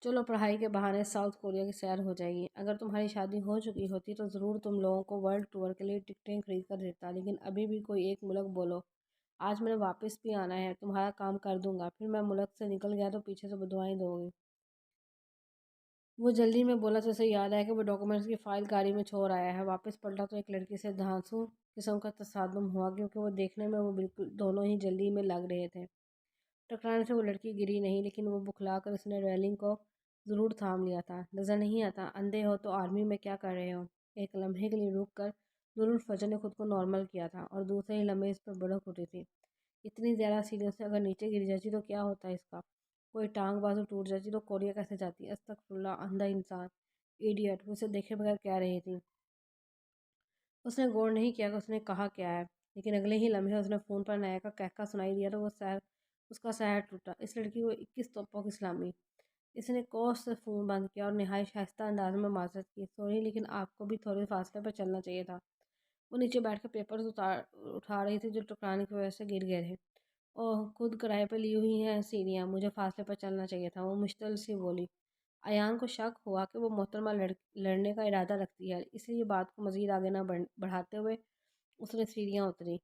چلو پڑھائی کے بہانے ساؤتھ کوریا کی سیر ہو جائے گی۔ اگر تمہاری شادی ہو چکی ہوتی تو ضرور تم لوگوں کو ورلڈ ٹور کے لیے ٹکٹیں خرید کر دیتا، لیکن ابھی بھی کوئی ایک ملک بولو۔ آج میں نے واپس بھی آنا ہے، تمہارا کام کر دوں گا، پھر میں ملک سے نکل گیا تو پیچھے سے بددعائیں دو گی۔ وہ جلدی میں بولا تو اسے یاد آیا کہ وہ ڈاکومنٹس کی فائل گاڑی میں چھوڑ آیا ہے۔ واپس پلٹا تو ایک لڑکی سے دھانسو قسم کا تصادم ہوا، کیونکہ وہ دیکھنے میں وہ بالکل دونوں ہی جلدی میں لگ رہے تھے۔ ٹکرانے سے وہ لڑکی گری نہیں، لیکن وہ بکھلا کر اس نے ریلنگ کو ضرور تھام لیا تھا۔ نظر نہیں آتا؟ اندھے ہو تو آرمی میں کیا کر رہے ہو؟ ایک لمحے کے لیے رک کر نور الفجر نے خود کو نارمل کیا تھا، اور دوسرے ہی لمحے اس پر بڑک اٹھی تھی۔ اتنی زیادہ سیڑھیوں سے اگر نیچے گر جاتی تو کیا ہوتا اس کا؟ کوئی ٹانگ بازو ٹوٹ جاتی تو کوریا کیسے جاتی؟ استغفر اللہ، اندھا انسان، ایڈیٹ، وہ اسے دیکھے بغیر کہہ رہی تھی۔ اس نے غور نہیں کیا کہ اس نے کہا کیا ہے، لیکن اگلے ہی لمحے اس نے فون پر نیا کا کہکہ سنائی دیا تو اس کا سحر ٹوٹا۔ اس لڑکی کو 21 توپوں کی سلامی۔ اس نے کوس سے فون بند کیا اور نہایت شائستہ انداز میں معذرت کی۔ سوری، لیکن آپ کو بھی تھوڑے فاصلے پر چلنا چاہیے تھا۔ وہ نیچے بیٹھ کر پیپرز اٹھا رہی تھی جو ٹکرانے کی وجہ سے گر گئے تھے۔ اوہ، خود کرائے پہ لی ہوئی ہیں سیڑھیاں، مجھے فاصلے پر چلنا چاہیے تھا، وہ مشتعل سی بولی۔ ایان کو شک ہوا کہ وہ محترمہ لڑنے کا ارادہ رکھتی ہے، اس لیے بات کو مزید آگے نہ بڑھاتے ہوئے اس نے سیڑھیاں اتری۔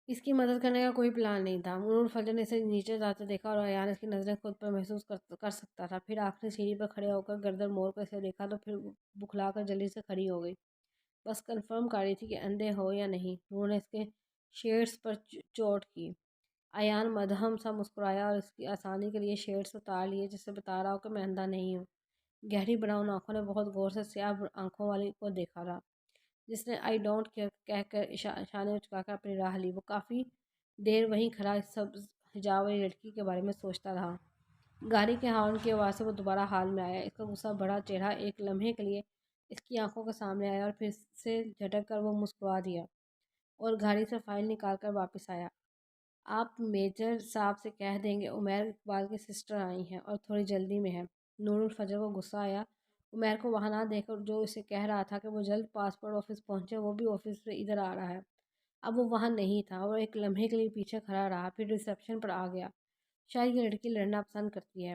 اس کی مدد کرنے کا کوئی پلان نہیں تھا۔ نور الفجر نے اسے نیچے جاتے دیکھا اور ایان اس کی نظریں خود پر محسوس کر سکتا تھا۔ پھر آخری سیڑھی پر کھڑے ہو کر گردن موڑ کر اسے دیکھا تو پھر بکھلا کر جلدی سے کھڑی ہو گئی۔ بس کنفرم کر رہی تھی کہ اندھے ہو یا نہیں۔ نور نے اس کے شیڈز پر چوٹ کی۔ ایان مدہم سا مسکرایا اور اس کی آسانی کے لیے شیڈز اتار لیے، جس سے بتا رہا ہو کہ میں اندھا نہیں ہوں۔ گہری براؤن آنکھوں نے بہت غور سے سیاہ آنکھوں والی کو دیکھا تھا، جس نے آئی ڈونٹ کیئر کہہ کر شانے اچکا کر اپنی راہ لی۔ وہ کافی دیر وہیں کھڑا اس سبز حجاب والی لڑکی کے بارے میں سوچتا رہا۔ گاڑی کے ہارن کی آواز سے وہ دوبارہ حال میں آیا۔ اس کا غصہ بڑا چہرہ ایک لمحے کے لیے اس کی آنکھوں کے سامنے آیا اور پھر سے جھٹک کر وہ مسکرا دیا اور گاڑی سے فائل نکال کر واپس آیا۔ آپ میجر صاحب سے کہہ دیں گے عمیر اقبال کی سسٹر آئی ہیں اور تھوڑی جلدی میں ہیں۔ نور الفجر کو غصہ آیا۔ عمیر کو وہاں نہ دیکھ کر جو اسے کہہ رہا تھا کہ وہ جلد پاسپورٹ آفس پہنچے، وہ بھی آفس سے ادھر آ رہا ہے۔ اب وہ وہاں نہیں تھا اور ایک لمحے کے لیے پیچھے کھڑا رہا، پھر ریسیپشن پر آ گیا۔ شاید یہ لڑکی لڑنا پسند کرتی ہے۔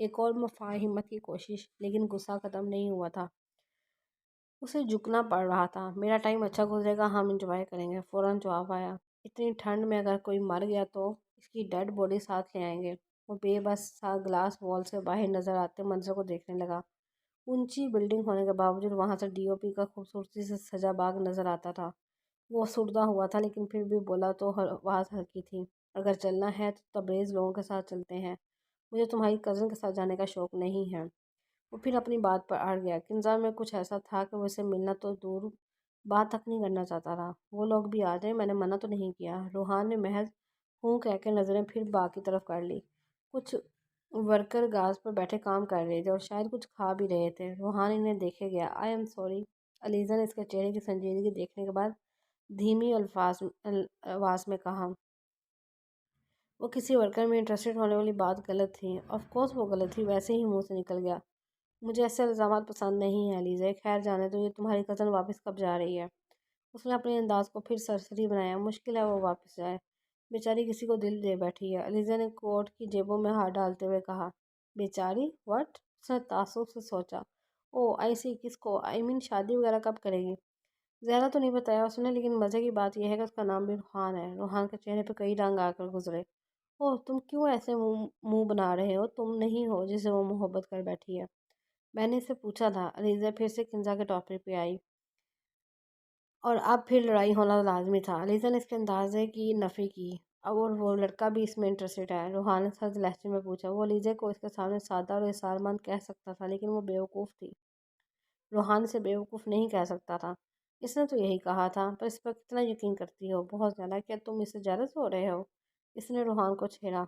ایک اور مفاہمت کی کوشش، لیکن غصہ ختم نہیں ہوا تھا۔ اسے جھکنا پڑ رہا تھا۔ میرا ٹائم اچھا گزرے گا، ہم انجوائے کریں گے، فوراً جواب آیا۔ اتنی ٹھنڈ میں اگر کوئی مر گیا تو اس کی ڈیڈ باڈی ساتھ لے آئیں گے۔ وہ بے بس سا گلاس وال سے باہر نظر آتے منظر کو دیکھنے لگا۔ اونچی بلڈنگ ہونے کے باوجود وہاں سے ڈی او پی کا خوبصورتی سے سجا باغ نظر آتا تھا۔ وہ سردہ ہوا تھا لیکن پھر بھی بولا تو آواز ہلکی تھی۔ اگر چلنا ہے تو تبریز لوگوں کے ساتھ چلتے ہیں، مجھے تمہاری کزن کے ساتھ جانے کا شوق نہیں ہے۔ وہ پھر اپنی بات پر اڑ گیا۔ کنزا میں کچھ ایسا تھا کہ وہ اسے ملنا تو دور بات تک نہیں کرنا چاہتا تھا۔ وہ لوگ بھی آ جائیں، میں نے منع تو نہیں کیا۔ روحان نے محض ہوں کہہ کے نظریں پھر باغ کی طرف کر لی۔ کچھ ورکر گاز پر بیٹھے کام کر رہے تھے اور شاید کچھ کھا بھی رہے تھے۔ روحان انہیں دیکھے گیا۔ آئی ایم سوری، علیزہ نے اس کے چہرے کی سنجیدگی دیکھنے کے بعد دھیمی آواز میں کہا۔ وہ کسی ورکر میں انٹرسٹڈ ہونے والی بات غلط تھی۔ آف کورس وہ غلط تھی، ویسے ہی منہ سے نکل گیا۔ مجھے ایسے الزامات پسند نہیں ہیں علیزہ۔ خیر جانے تو، یہ تمہاری کزن واپس کب جا رہی ہے؟ اس نے اپنے انداز کو پھر سرسری بنایا۔ مشکل ہے وہ واپس جائے، بیچاری کسی کو دل دے بیٹھی ہے، علیزہ نے کوٹ کی جیبوں میں ہاتھ ڈالتے ہوئے کہا۔ بیچاری وٹ؟ اس نے تعصب سے سوچا۔ او آئی سی، کس کو؟ آئی مین شادی وغیرہ کب کرے گی؟ زیادہ تو نہیں بتایا اس نے، لیکن مزے کی بات یہ ہے کہ اس کا نام بھی روحان ہے۔ روحان کے چہرے پہ کئی رنگ آ کر گزرے۔ اوہ تم کیوں ایسے منہ بنا رہے ہو؟ تم نہیں ہو جسے وہ محبت کر بیٹھی ہے۔ میں نے اسے پوچھا تھا۔ علیزہ پھر سے کنزا کے ٹاپک پہ آئی۔ اور اب پھر لڑائی ہونا لازمی تھا۔ علیزہ نے اس کے اندازے کی نفی کی۔ اب اور وہ لڑکا بھی اس میں انٹرسٹڈ ہے؟ روحان نے سرد لہجے میں پوچھا۔ وہ علیزہ کو اس کے سامنے سادہ اور احسان مند کہہ سکتا تھا، لیکن وہ بیوقوف تھی۔ روحان اسے بیوقوف نہیں کہہ سکتا تھا۔ اس نے تو یہی کہا تھا، پر اس پر کتنا یقین کرتی ہو؟ بہت زیادہ۔ کیا تم اس سے جیلس ہو رہے ہو؟ اس نے روحان کو چھیڑا۔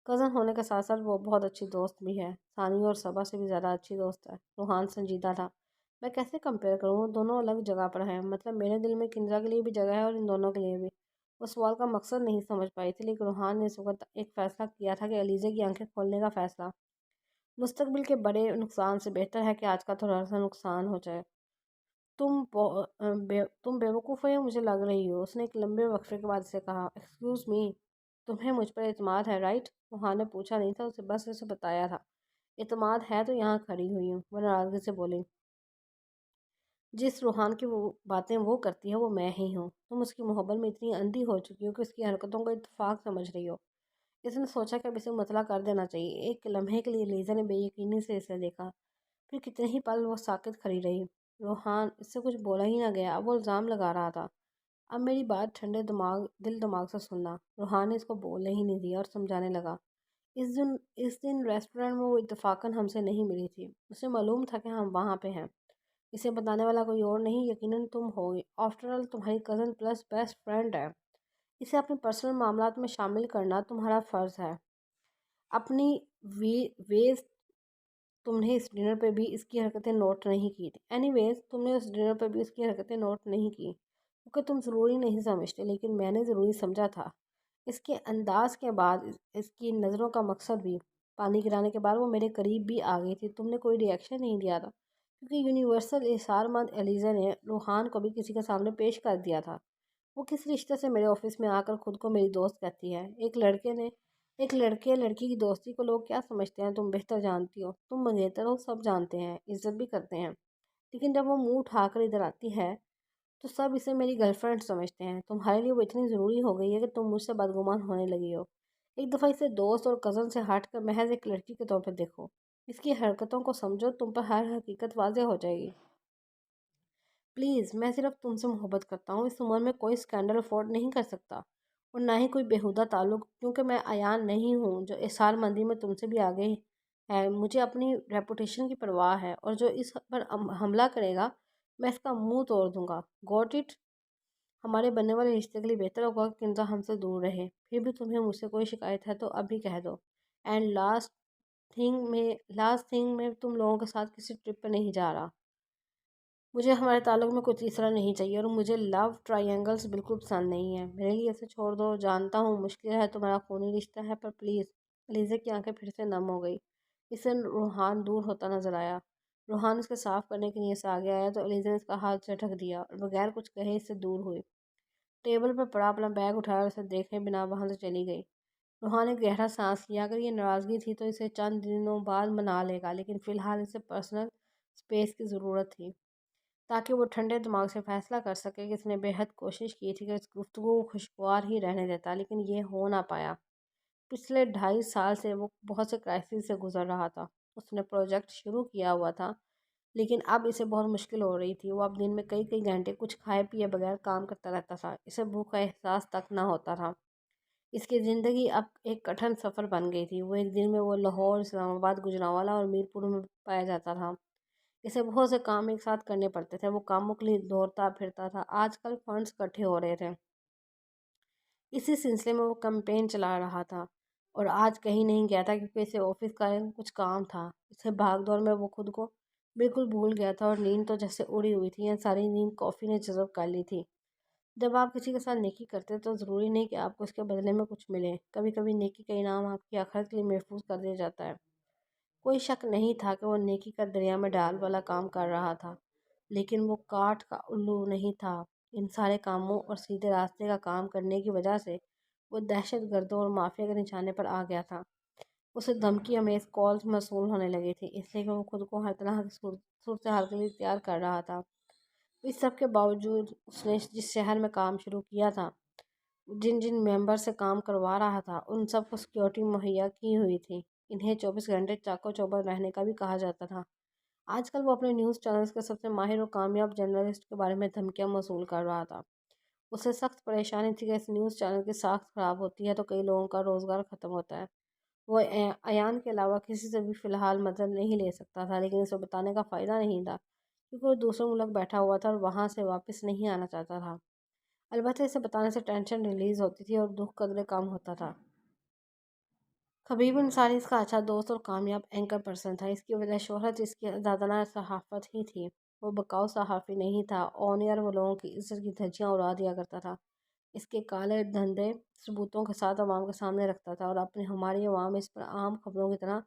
کزن ہونے کے ساتھ ساتھ وہ بہت اچھی دوست بھی ہے، ثانیہ اور صبا سے بھی زیادہ اچھی دوست ہے۔ روحان سنجیدہ تھا۔ میں کیسے کمپیئر کروں؟ وہ دونوں الگ جگہ پر ہیں، مطلب میرے دل میں کنزا کے لیے بھی جگہ ہے اور ان دونوں کے لیے بھی۔ وہ سوال کا مقصد نہیں سمجھ پائی تھی، لیکن روحان نے اس وقت ایک فیصلہ کیا تھا کہ علیزہ کی آنکھیں کھولنے کا فیصلہ مستقبل کے بڑے نقصان سے بہتر ہے کہ آج کا تھوڑا سا نقصان ہو جائے۔ تم بیوقوف ہو یا مجھے لگ رہی ہو؟ اس نے ایک لمبے وقفے کے بعد اسے کہا۔ ایکسکیوز می، تمہیں مجھ پر اعتماد ہے رائٹ؟ روحان نے پوچھا نہیں تھا، اسے بس اسے بتایا تھا۔ اعتماد ہے تو یہاں کھڑی ہوئی ہوں، وہ ناراضگی سے بولی۔ جس روحان کی وہ باتیں وہ کرتی ہے وہ میں ہی ہوں۔ تم اس کی محبت میں اتنی اندھی ہو چکی ہو کہ اس کی حرکتوں کو اتفاق سمجھ رہی ہو۔ اس نے سوچا کہ اب اسے مطلع کر دینا چاہیے۔ ایک لمحے کے لیے لیزا نے بے یقینی سے اسے دیکھا، پھر کتنے ہی پل وہ ساکت کھڑی رہی۔ روحان اس سے کچھ بولا ہی نہ گیا، اب وہ الزام لگا رہا تھا۔ اب میری بات ٹھنڈے دل دماغ سے سننا۔ روحان نے اس کو بولنے ہی نہیں دیا اور سمجھانے لگا۔ اس دن ریسٹورنٹ میں وہ اتفاقاً ہم سے نہیں ملی تھی۔ اسے معلوم تھا کہ ہم وہاں پہ ہیں۔ اسے بتانے والا کوئی اور نہیں، یقیناً تم ہوگی۔ آفٹر آل تمہاری کزن پلس بیسٹ فرینڈ ہے، اسے اپنے پرسنل معاملات میں شامل کرنا تمہارا فرض ہے۔ اپنی ویز تم نے اس ڈنر پہ بھی اس کی حرکتیں نوٹ نہیں کی تھی۔ اینی ویز تم نے اس ڈنر پہ بھی اس کی حرکتیں نوٹ نہیں کی کیونکہ تم ضروری نہیں سمجھتے، لیکن میں نے ضروری سمجھا تھا۔ اس کے انداز کے بعد اس کی نظروں کا مقصد بھی، پانی گرانے کے بعد وہ میرے قریب بھی آ گئی تھی، تم نے کوئی ری ایکشن نہیں دیا تھا کیونکہ یونیورسل احسان مند علیزہ نے روحان کو بھی کسی کے سامنے پیش کر دیا تھا۔ وہ کس رشتے سے میرے آفس میں آ کر خود کو میری دوست کہتی ہے؟ ایک لڑکے لڑکی کی دوستی کو لوگ کیا سمجھتے ہیں تم بہتر جانتی ہو۔ تم منگیتر ہو، سب جانتے ہیں، عزت بھی کرتے ہیں، لیکن جب وہ منہ اٹھا کر ادھر آتی ہے تو سب اسے میری گرل فرینڈ سمجھتے ہیں۔ تمہارے لیے وہ اتنی ضروری ہو گئی ہے کہ تم مجھ سے بدگمان ہونے لگی ہو۔ ایک دفعہ اسے دوست اور کزن سے ہٹ کر محض ایک لڑکی کے طور پہ دیکھو، اس کی حرکتوں کو سمجھو، تم پر ہر حقیقت واضح ہو جائے گی۔ پلیز، میں صرف تم سے محبت کرتا ہوں، اس عمر میں کوئی اسکینڈل افورڈ نہیں کر سکتا اور نہ ہی کوئی بیہودہ تعلق، کیونکہ میں ایان نہیں ہوں جو احسان مندی میں تم سے بھی آگے ہے۔ مجھے اپنی ریپوٹیشن کی پرواہ ہے اور جو اس پر حملہ کرے گا میں اس کا منہ توڑ دوں گا۔ گوٹ اٹ؟ ہمارے بننے والے رشتے کے لیے بہتر ہوگا کہ کنزا ہم سے دور رہے۔ پھر بھی تمہیں مجھ سے کوئی شکایت ہے تو ابھی کہہ دو۔ اینڈ لاسٹ تھنگ میں تم لوگوں کے ساتھ کسی ٹرپ پہ نہیں جا رہا۔ مجھے ہمارے تعلق میں کوئی تیسرا نہیں چاہیے اور مجھے لو ٹرائینگلز بالکل پسند نہیں ہیں۔ میرے لیے اسے چھوڑ دو۔ جانتا ہوں مشکل ہے، تمہارا خونی رشتہ ہے، پر پلیز۔ علیزہ کی آنکھیں پھر سے نم ہو گئی۔ اس سے روحان دور ہوتا نظر آیا۔ روحان اس کے صاف کرنے کی نیت سے آگے آیا تو علیزہ نے اس کا ہاتھ جھٹک دیا اور بغیر کچھ کہے اس سے دور ہوئی۔ ٹیبل پر پڑا اپنا بیگ اٹھایا اور اسے دیکھے بنا وہاں سے چلی گئی۔ روحان نے گہرا سانس لیا۔ اگر یہ ناراضگی تھی تو اسے چند دنوں بعد منا لے گا، لیکن فی الحال اسے پرسنل اسپیس کی ضرورت تھی تاکہ وہ ٹھنڈے دماغ سے فیصلہ کر سکے کہ اس نے بے حد کوشش کی تھی کہ اس گفتگو کو خوشگوار ہی رہنے دیتا، لیکن یہ ہو نہ پایا۔ پچھلے 2.5 سال سے وہ بہت سے کرائسس سے گزر رہا تھا۔ اس نے پروجیکٹ شروع کیا ہوا تھا، لیکن اب اسے بہت مشکل ہو رہی تھی۔ وہ اب دن میں کئی کئی گھنٹے کچھ کھائے پیے بغیر کام کرتا رہتا تھا۔ اسے بھوک کا احساس تک نہ ہوتا تھا۔ اس کی زندگی اب ایک کٹھن سفر بن گئی تھی۔ وہ ایک دن میں وہ لاہور، اسلام آباد، گوجرانوالہ اور میرپور میں پایا جاتا تھا۔ اسے بہت سے کام ایک ساتھ کرنے پڑتے تھے۔ وہ کاموں کے لیے دوڑتا پھرتا تھا۔ آج کل فنڈز اکٹھے ہو رہے تھے، اسی سلسلے میں وہ کیمپین چلا رہا تھا، اور آج کہیں نہیں گیا تھا کیونکہ اسے آفس کا کچھ کام تھا۔ اسے بھاگ دوڑ میں وہ خود کو بالکل بھول گیا تھا، اور نیند تو جیسے اڑی ہوئی تھی۔ یہ ساری نیند کافی نے جذب کر لی تھی۔ جب آپ کسی کے ساتھ نیکی کرتے تو ضروری نہیں کہ آپ کو اس کے بدلے میں کچھ ملے۔ کبھی کبھی نیکی کا انعام آپ کی آخرت کے لیے محفوظ کر دیا جاتا ہے۔ کوئی شک نہیں تھا کہ وہ نیکی کا دریا میں ڈال والا کام کر رہا تھا، لیکن وہ کاٹ کا الو نہیں تھا۔ ان سارے کاموں اور سیدھے راستے کا کام کرنے کی وجہ سے وہ دہشت گردوں اور مافیا کے نشانے پر آ گیا تھا۔ اسے دھمکی امیز کالز موصول ہونے لگی تھی، اس لیے کہ وہ خود کو ہر طرح کی صورتحال کے لیے تیار کر رہا تھا۔ اس سب کے باوجود اس نے جس شہر میں کام شروع کیا تھا، جن جن ممبر سے کام کروا رہا تھا، ان سب کو سیکیورٹی مہیا کی ہوئی تھی۔ انہیں 24 گھنٹے چاقو چوبند رہنے کا بھی کہا جاتا تھا۔ آج کل وہ اپنے نیوز چینلز کے سب سے ماہر اور کامیاب جرنلسٹ کے بارے میں دھمکیاں موصول کر رہا تھا۔ اسے سخت پریشانی تھی کہ اس نیوز چینل کی ساکھ خراب ہوتی ہے تو کئی لوگوں کا روزگار ختم ہوتا ہے۔ وہ ایان کے علاوہ کسی سے بھی فی الحال مدد نہیں لے سکتا تھا، لیکن اسے بتانے کا فائدہ نہیں تھا کیونکہ وہ دوسرے ملک بیٹھا ہوا تھا اور وہاں سے واپس نہیں آنا چاہتا تھا۔ البتہ اسے بتانے سے ٹینشن ریلیز ہوتی تھی اور دکھ قدرے کم ہوتا تھا۔ خبیب انصاری اس کا اچھا دوست اور کامیاب اینکر پرسن تھا۔ اس کی وجہ شہرت اس کی آزادانہ صحافت ہی تھی۔ وہ بکاؤ صحافی نہیں تھا۔ آن ایئر وہ لوگوں کی عزت کی دھجیاں اڑا دیا کرتا تھا، اس کے کالے دھندے ثبوتوں کے ساتھ عوام کے سامنے رکھتا تھا، اور اپنی ہماری عوام اس پر عام خبروں کی طرح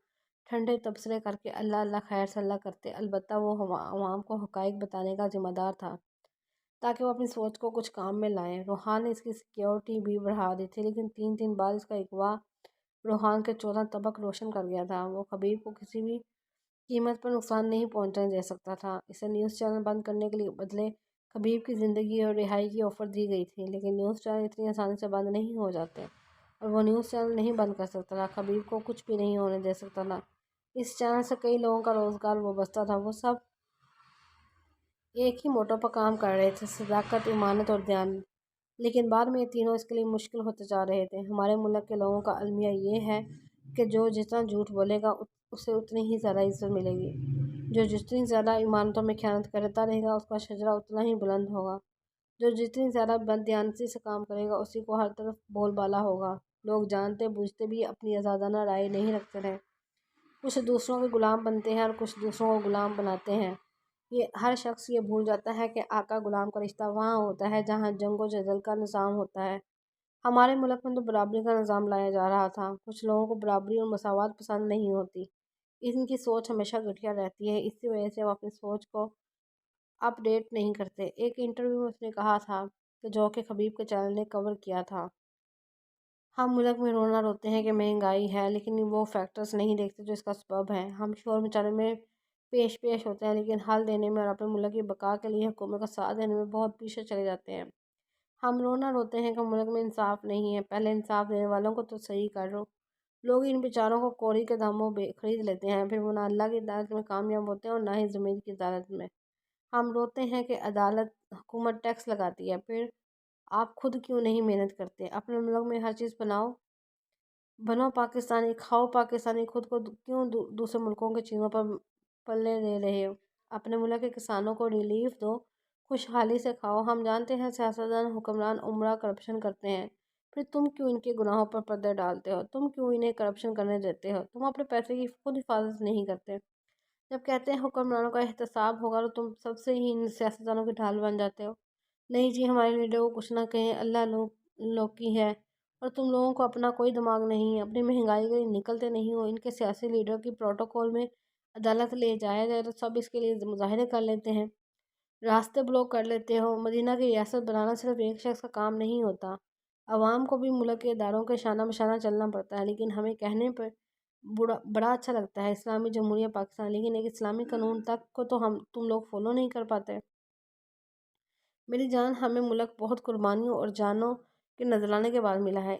ٹھنڈے تبصرے کر کے اللہ اللہ خیر سے اللہ کرتے۔ البتہ وہ عوام کو حقائق بتانے کا ذمہ دار تھا تاکہ وہ اپنی سوچ کو کچھ کام میں لائیں۔ روحان نے اس کی سیکیورٹی بھی بڑھا دی تھی، لیکن 3 دن بعد اس کا اغوا روحان کے 14 طبق روشن کر گیا تھا۔ وہ خبیب کو کسی بھی قیمت پر نقصان نہیں پہنچنے دے سکتا تھا۔ اسے نیوز چینل بند کرنے کے لیے بدلے خبیب کی زندگی اور رہائی کی آفر دی گئی تھی، لیکن نیوز چینل اتنی آسانی سے بند نہیں ہو جاتے، اور وہ نیوز چینل نہیں بند کر سکتا تھا۔ خبیب کو کچھ بھی نہیں ہونے دے سکتا تھا۔ اس چینل سے کئی لوگوں کا روزگار وابستہ تھا۔ وہ سب ایک ہی موٹو پر کام کر رہے تھے: صداقت، امانت اور دیانت۔ لیکن بعد میں یہ تینوں اس کے لیے مشکل ہوتے جا رہے تھے۔ ہمارے ملک کے لوگوں کا المیہ یہ ہے کہ جو جتنا جھوٹ بولے گا اسے اتنی ہی زیادہ عزت ملے گی، جو جتنی زیادہ امانتوں میں خیانت کرتا رہے گا اس کا شجرہ اتنا ہی بلند ہوگا، جو جتنی زیادہ بددیانتی سے کام کرے گا اسی کو ہر طرف بول بالا ہوگا۔ لوگ جانتے بوجھتے بھی اپنی آزادانہ رائے نہیں رکھتے تھے۔ کچھ دوسروں کے غلام بنتے ہیں اور کچھ دوسروں کو غلام بناتے ہیں۔ ہر شخص یہ بھول جاتا ہے کہ آقا غلام کا رشتہ وہاں ہوتا ہے جہاں جنگ و جدل کا نظام ہوتا ہے۔ ہمارے ملک میں تو برابری کا نظام لایا جا رہا تھا۔ کچھ لوگوں کو برابری اور مساوات پسند نہیں ہوتی۔ ان کی سوچ ہمیشہ گٹھیا رہتی ہے، اسی وجہ سے وہ اپنی سوچ کو اپ ڈیٹ نہیں کرتے۔ ایک انٹرویو میں اس نے کہا تھا کہ جو کہ خبیب کے چینل نے کور کیا تھا، ہم ملک میں رونا روتے ہیں کہ مہنگائی ہے، لیکن وہ فیکٹرز نہیں دیکھتے جو اس کا سبب ہے۔ ہم شور مچانے میں پیش ہوتے ہیں، لیکن حل دینے میں اور اپنے ملک کی بقا کے لیے حکومت کا ساتھ دینے میں بہت پیچھے چلے جاتے ہیں۔ ہم رونا روتے ہیں کہ ملک میں انصاف نہیں ہے، پہلے انصاف دینے والوں کو تو صحیح کر لو۔ لوگ ان بیچاروں کو کوڑی کے داموں خرید لیتے ہیں، پھر وہ نہ اللہ کی عدالت میں کامیاب ہوتے ہیں اور نہ ہی زمین کی عدالت میں۔ ہم روتے ہیں کہ حکومت ٹیکس لگاتی ہے، پھر آپ خود کیوں نہیں محنت کرتے؟ اپنے ملک میں ہر چیز بنو پاکستانی، کھاؤ پاکستانی، خود کو کیوں دوسرے ملکوں کی چیزوں پر پلے لے رہے ہو؟ اپنے ملک کے کسانوں کو ریلیف دو، خوشحالی سے کھاؤ۔ ہم جانتے ہیں سیاستدان، حکمران عمرہ کرپشن کرتے ہیں، پھر تم کیوں ان کے گناہوں پر پردے ڈالتے ہو؟ تم کیوں انہیں کرپشن کرنے دیتے ہو؟ تم اپنے پیسے کی خود حفاظت نہیں کرتے۔ جب کہتے ہیں حکمرانوں کا احتساب ہوگا تو تم سب سے ہی ان سیاستدانوں کی ڈھال بن جاتے ہو۔ نہیں جی، ہمارے لیڈر کو کچھ نہ کہیں، اللہ لوگ کی ہے، اور تم لوگوں کو اپنا کوئی دماغ نہیں، اپنی مہنگائی کے لیے نکلتے نہیں ہو۔ ان کے سیاسی لیڈر کی پروٹوکول میں عدالت لے جایا جائے تو سب اس کے لیے مظاہرے کر لیتے ہیں، راستے بلاک کر لیتے ہو۔ مدینہ کی ریاست بنانا صرف ایک شخص کا کام نہیں ہوتا، عوام کو بھی ملک کے اداروں کے شانہ بشانہ چلنا پڑتا ہے، لیکن ہمیں کہنے پر بڑا اچھا لگتا ہے اسلامی جمہوریہ پاکستان، لیکن ایک اسلامی قانون تک کو تو تم لوگ فالو نہیں کر پاتے۔ میری جان، ہمیں ملک بہت قربانیوں اور جانوں کے نذرانے کے بعد ملا ہے۔